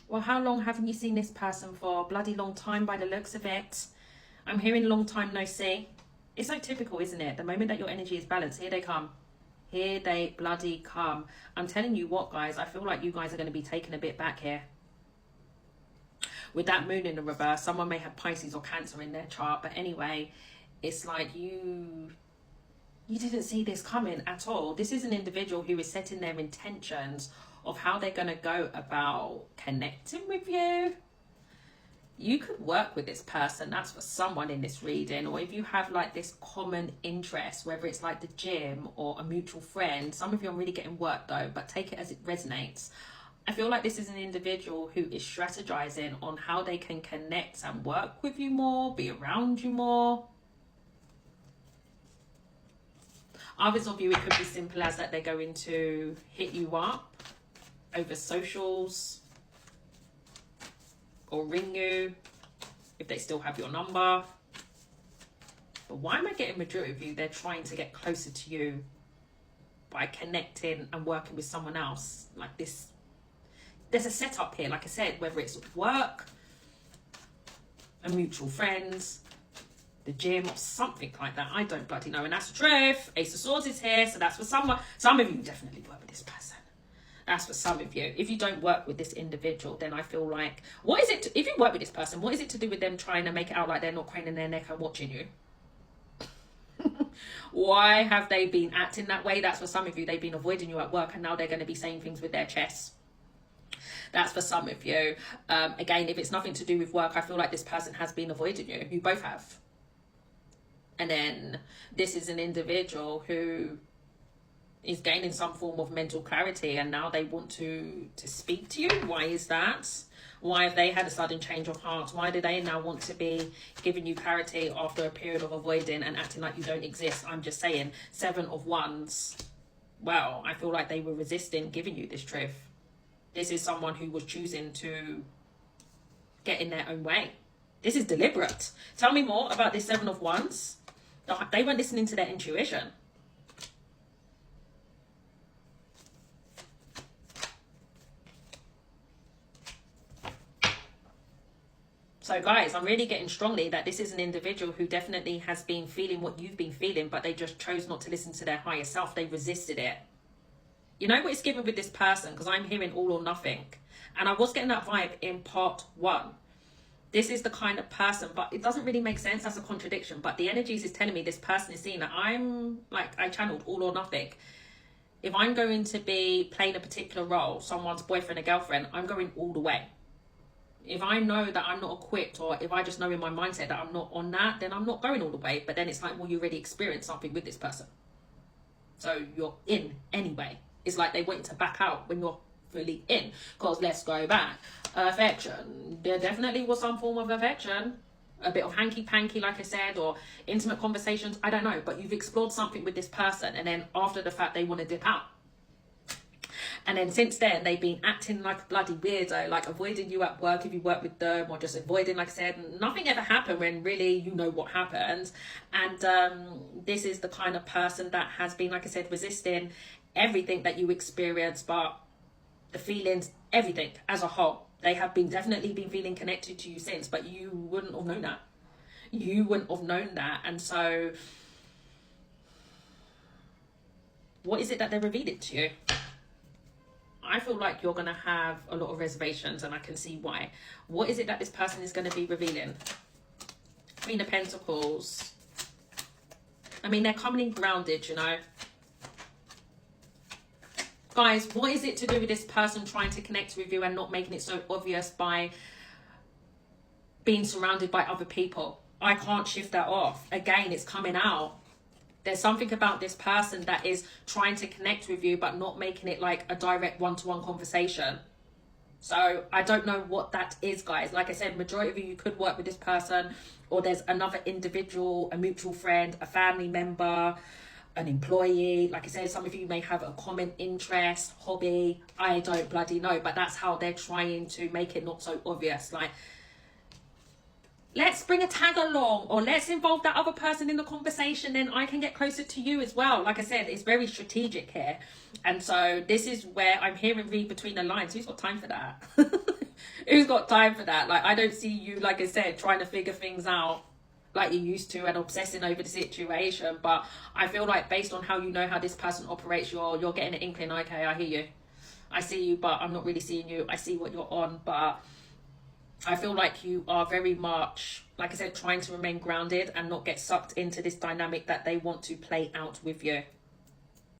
Well, how long haven't you seen this person for? Bloody long time by the looks of it. I'm hearing long time no see. It's so typical, isn't it? The moment that your energy is balanced, here they come. Here they bloody come. I'm telling you what, guys, I feel like you guys are going to be taken a bit back here. With that moon in the reverse, someone may have Pisces or Cancer in their chart. But anyway, it's like you didn't see this coming at all. This is an individual who is setting their intentions of how they're going to go about connecting with you. You could work with this person. That's for someone in this reading. Or if you have like this common interest, whether it's like the gym or a mutual friend. Some of you are really getting work though, but take it as it resonates. I feel like this is an individual who is strategizing on how they can connect and work with you more, be around you more. Others of you, it could be simple as that they're going to hit you up over socials or ring you if they still have your number. But why am I getting majority of you? They're trying to get closer to you by connecting and working with someone else. Like this, there's a setup here, like I said, whether it's work, a mutual friends, the gym, or something like that. I don't bloody know. And that's the truth. Ace of Swords is here, so that's for someone. Some of you definitely work with this person. That's for some of you. If you don't work with this individual, then I feel like, what is it, if you work with this person, what is it to do with them trying to make it out like they're not craning their neck and watching you? Why have they been acting that way? That's for some of you. They've been avoiding you at work and now they're going to be saying things with their chests. That's for some of you. Again, if it's nothing to do with work, I feel like this person has been avoiding you. You both have. And then this is an individual who is gaining some form of mental clarity and now they want to speak to you. Why is that? Why have they had a sudden change of heart? Why do they now want to be giving you clarity after a period of avoiding and acting like you don't exist? I'm just saying, 7 of Wands. Well, I feel like they were resisting giving you this truth. This is someone who was choosing to get in their own way. This is deliberate. Tell me more about this 7 of Wands. They weren't listening to their intuition. So guys, I'm really getting strongly that this is an individual who definitely has been feeling what you've been feeling, but they just chose not to listen to their higher self. They resisted it. You know what it's given with this person? Because I'm hearing all or nothing. And I was getting that vibe in part 1. This is the kind of person, but it doesn't really make sense. That's a contradiction. But the energies is telling me this person is seeing that I'm like, I channeled all or nothing. If I'm going to be playing a particular role, someone's boyfriend or girlfriend, I'm going all the way. If I know that I'm not equipped, or if I just know in my mindset that I'm not on that, then I'm not going all the way. But then it's like, well, you already experienced something with this person, so you're in anyway. It's like they want you to back out when you're fully in. Because let's go back. Affection. There definitely was some form of affection. A bit of hanky-panky, like I said, or intimate conversations. I don't know. But you've explored something with this person. And then after the fact, they want to dip out. And then since then, they've been acting like a bloody weirdo, like avoiding you at work if you work with them, or just avoiding, like I said, nothing ever happened when really you know what happened. And this is the kind of person that has been, like I said, resisting everything that you experience, but the feelings, everything as a whole. They have been definitely been feeling connected to you since, but you wouldn't have known that. You wouldn't have known that. And so what is it that they're revealing to you? I feel like you're going to have a lot of reservations, and I can see why. What is it that this person is going to be revealing? Queen of Pentacles. I mean, they're coming in grounded, you know. Guys, what is it to do with this person trying to connect with you and not making it so obvious by being surrounded by other people? I can't shift that off. Again, it's coming out. There's something about this person that is trying to connect with you, but not making it like a direct one-to-one conversation. So I don't know what that is, guys. Like I said, majority of you could work with this person, or there's another individual, a mutual friend, a family member, an employee. Like I said, some of you may have a common interest, hobby. I don't bloody know, but that's how they're trying to make it not so obvious. Like, let's bring a tag along, or let's involve that other person in the conversation, then I can get closer to you as well. Like I said, it's very strategic here. And so this is where I'm hearing read between the lines. Who's got time for that? Who's got time for that? Like, I don't see you, like I said, trying to figure things out like you used to and obsessing over the situation. But I feel like based on how you know how this person operates, you're getting an inkling. Okay, I hear you, I see you, but I'm not really seeing you. I see what you're on, but I feel like you are very much, like I said, trying to remain grounded and not get sucked into this dynamic that they want to play out with you.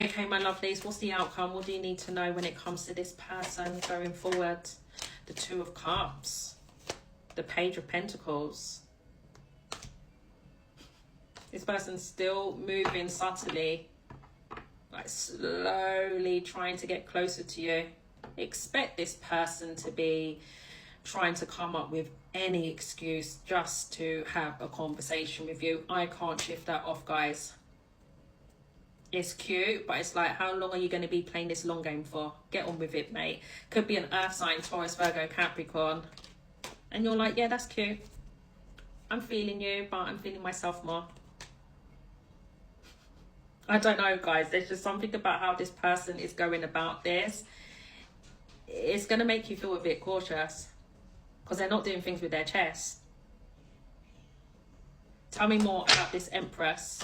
Okay, my lovelies, what's the outcome? What do you need to know when it comes to this person going forward? The Two of Cups, the Page of Pentacles. This person's still moving subtly, like slowly trying to get closer to you. Expect this person to be trying to come up with any excuse just to have a conversation with you. I can't shift that off, guys. It's cute, but it's like, how long are you going to be playing this long game for? Get on with it, mate. Could be an earth sign, Taurus, Virgo, Capricorn. And you're like, yeah, that's cute. I'm feeling you, but I'm feeling myself more. I don't know, guys. There's just something about how this person is going about this. It's going to make you feel a bit cautious because they're not doing things with their chest. Tell me more about this Empress.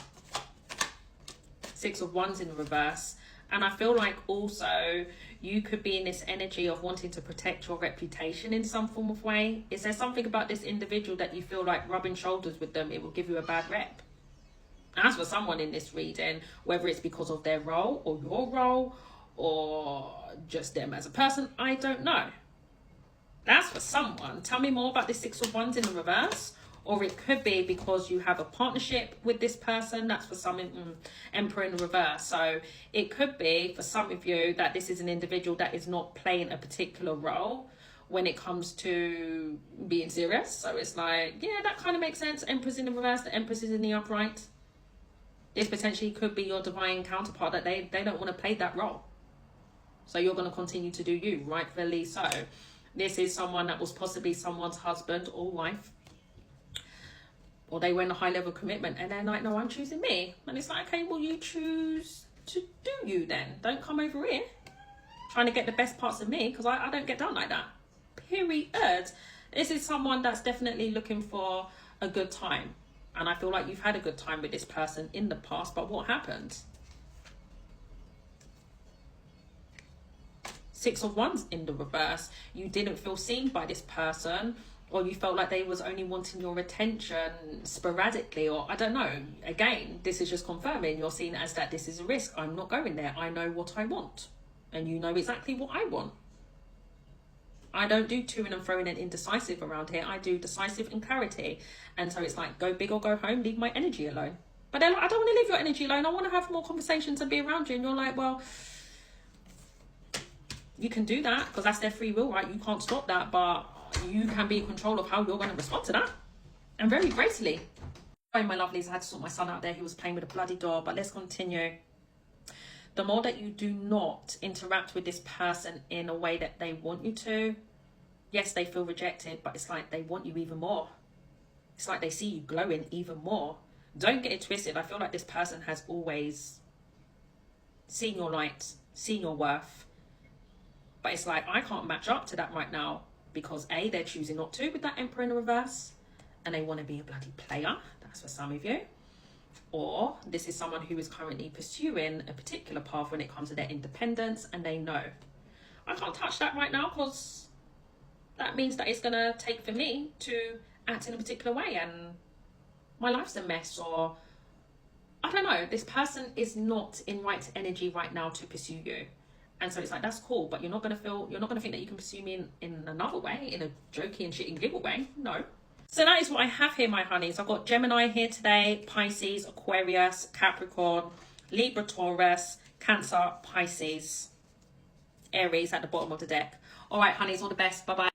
Six of Wands in reverse. And I feel like also you could be in this energy of wanting to protect your reputation in some form of way. Is there something about this individual that you feel like rubbing shoulders with them, it will give you a bad rep? As for someone in this reading, whether it's because of their role or your role or just them as a person, I don't know. That's for someone. Tell me more about this Six of Wands in the reverse. Or it could be because you have a partnership with this person. That's for some Emperor in the reverse. So it could be for some of you that this is an individual that is not playing a particular role when it comes to being serious. So it's like, yeah, that kind of makes sense. Empress in the reverse, the Empress is in the upright. This potentially could be your divine counterpart that they don't want to play that role. So you're going to continue to do you, rightfully so. This is someone that was possibly someone's husband or wife. Or they were in a high level commitment and they're like, no, I'm choosing me. And it's like, okay, well, you choose to do you then. Don't come over here trying to get the best parts of me, because I don't get done like that. Period. This is someone that's definitely looking for a good time. And I feel like you've had a good time with this person in the past, but what happened? Six of Wands in the reverse. You didn't feel seen by this person, or you felt like they was only wanting your attention sporadically, or I don't know. Again, this is just confirming you're seen as that this is a risk. I'm not going there. I know what I want. And you know exactly what I want. I don't do to and fro and indecisive around here. I do decisive and clarity. And so it's like, go big or go home, leave my energy alone. But they're like, I don't want to leave your energy alone. I want to have more conversations and be around you. And you're like, well, you can do that because that's their free will, right? You can't stop that, but you can be in control of how you're going to respond to that. And very gracefully. Oh, my lovelies, I had to sort my son out there. He was playing with a bloody door, but let's continue. The more that you do not interact with this person in a way that they want you to, yes, they feel rejected, but it's like they want you even more. It's like they see you glowing even more. Don't get it twisted. I feel like this person has always seen your light, seen your worth. But it's like, I can't match up to that right now because A, they're choosing not to with that Emperor in the reverse, and they want to be a bloody player. That's for some of you. Or this is someone who is currently pursuing a particular path when it comes to their independence, and they know, I can't touch that right now because that means that it's going to take for me to act in a particular way and my life's a mess, or I don't know. This person is not in right energy right now to pursue you. And so it's like, that's cool, but you're not going to think that you can pursue me in another way, in a jokey and shit and giggle way. No. So that is what I have here, my honeys. I've got Gemini here today, Pisces, Aquarius, Capricorn, Libra, Taurus, Cancer, Pisces, Aries at the bottom of the deck. All right, honeys, all the best. Bye-bye.